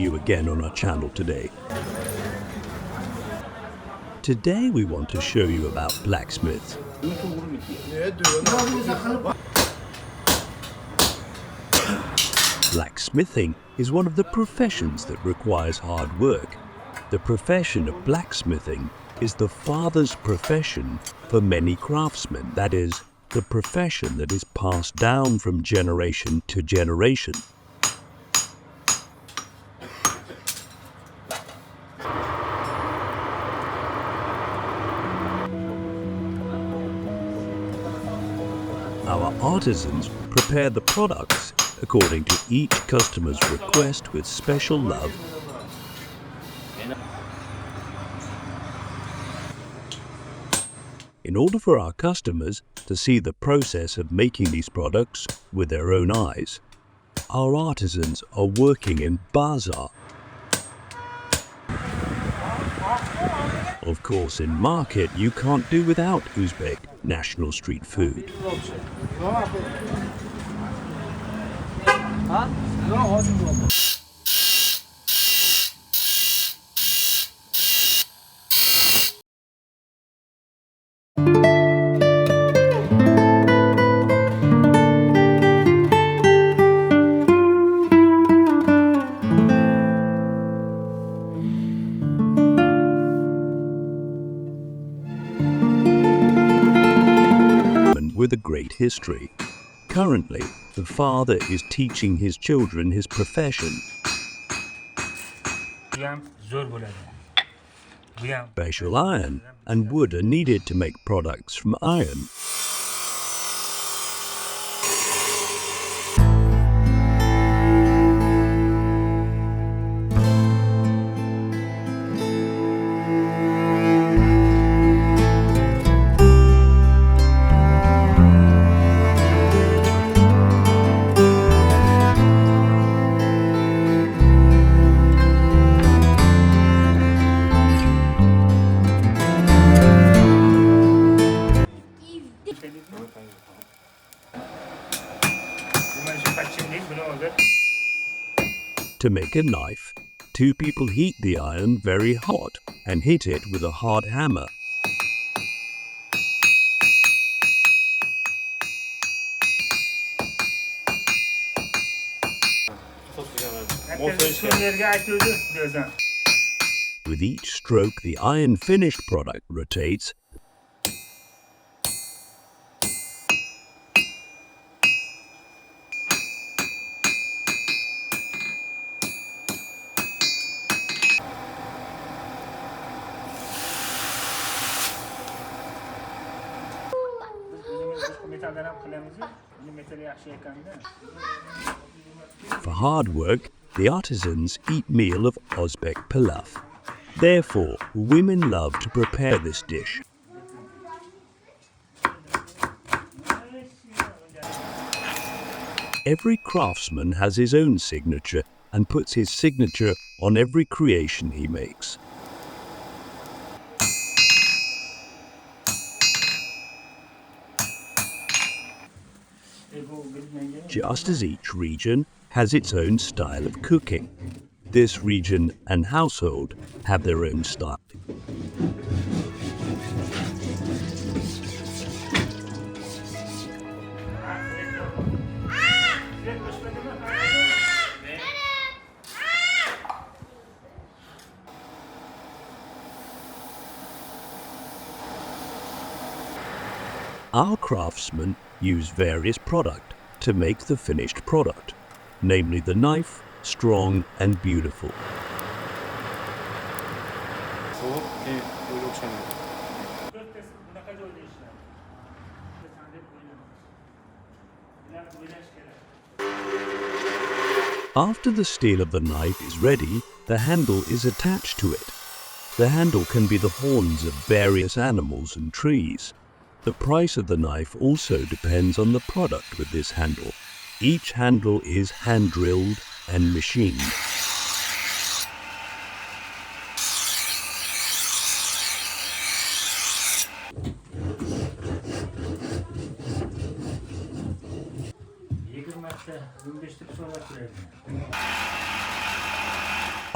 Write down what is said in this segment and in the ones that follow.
you again on our channel today. Today we want to show you about blacksmiths. Blacksmithing is one of the professions that requires hard work. The profession of blacksmithing is the father's profession for many craftsmen. That is, the profession that is passed down from generation to generation. Our artisans prepare the products according to each customer's request with special love. In order for our customers to see the process of making these products with their own eyes, our artisans are working in bazaar. Of course, in market, you can't do without Uzbek national street food. With a great history. Currently, the father is teaching his children his profession. Special iron and wood are needed to make products from iron. To make a knife, two people heat the iron very hot and hit it with a hard hammer. With each stroke, the iron finished product rotates. For hard work, the artisans eat meal of Uzbek pilaf. Therefore, women love to prepare this dish. Every craftsman has his own signature and puts his signature on every creation he makes. Just as each region has its own style of cooking, this region and household have their own style. Our craftsmen use various products to make the finished product, namely the knife, strong and beautiful. After the steel of the knife is ready, the handle is attached to it. The handle can be the horns of various animals and trees. The price of the knife also depends on the product with this handle. Each handle is hand-drilled and machined.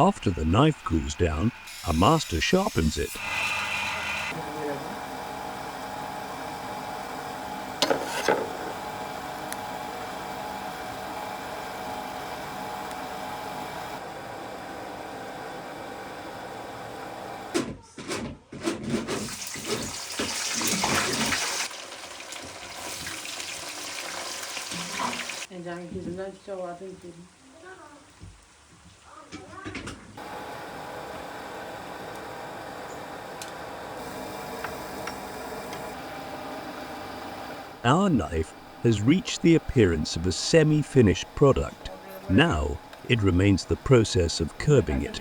After the knife cools down, a master sharpens it. Our knife has reached the appearance of a semi-finished product. Now, it remains the process of curbing it.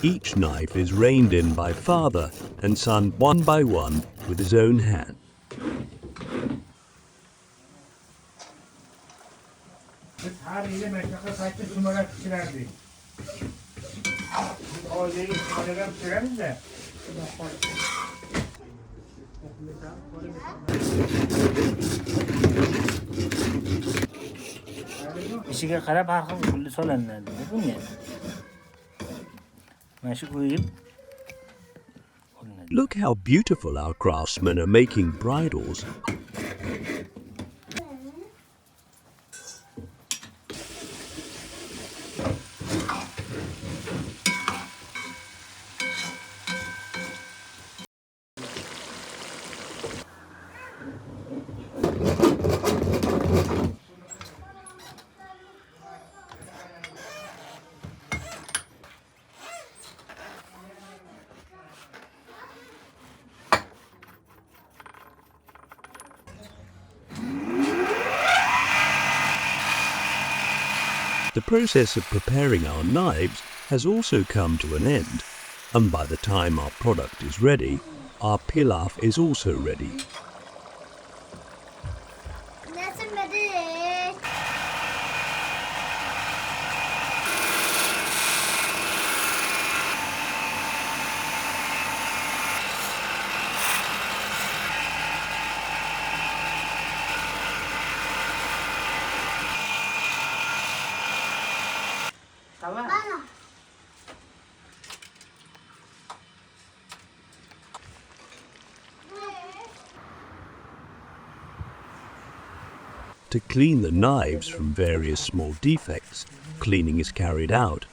Each knife is reined in by father and son one by one with his own hand. İşe qarab har xil gulli solinadi bunga. Mana shu o'yib olinadi. Look how beautiful our craftsmen are making bridles. The process of preparing our knives has also come to an end, and by the time our product is ready, our pilaf is also ready. To clean the knives from various small defects, cleaning is carried out.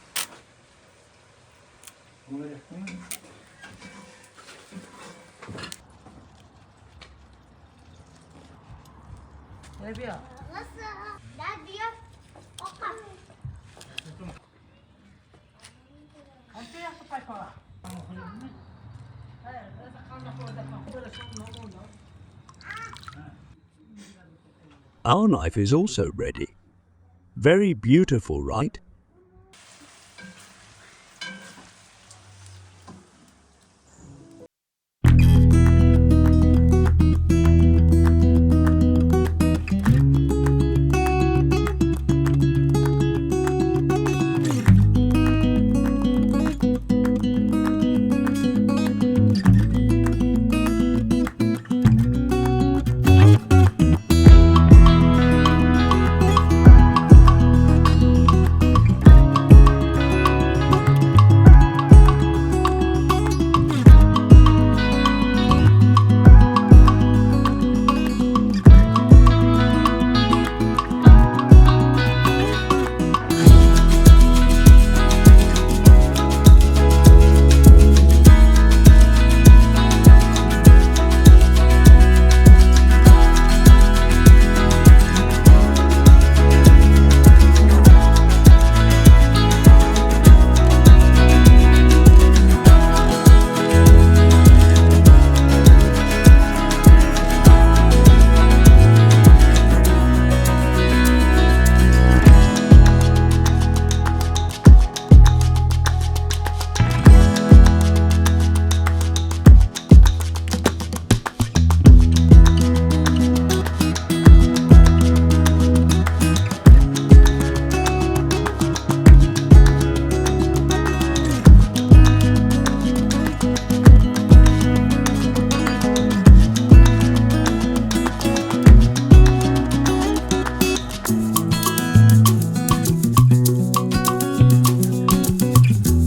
Our knife is also ready. Very beautiful, right?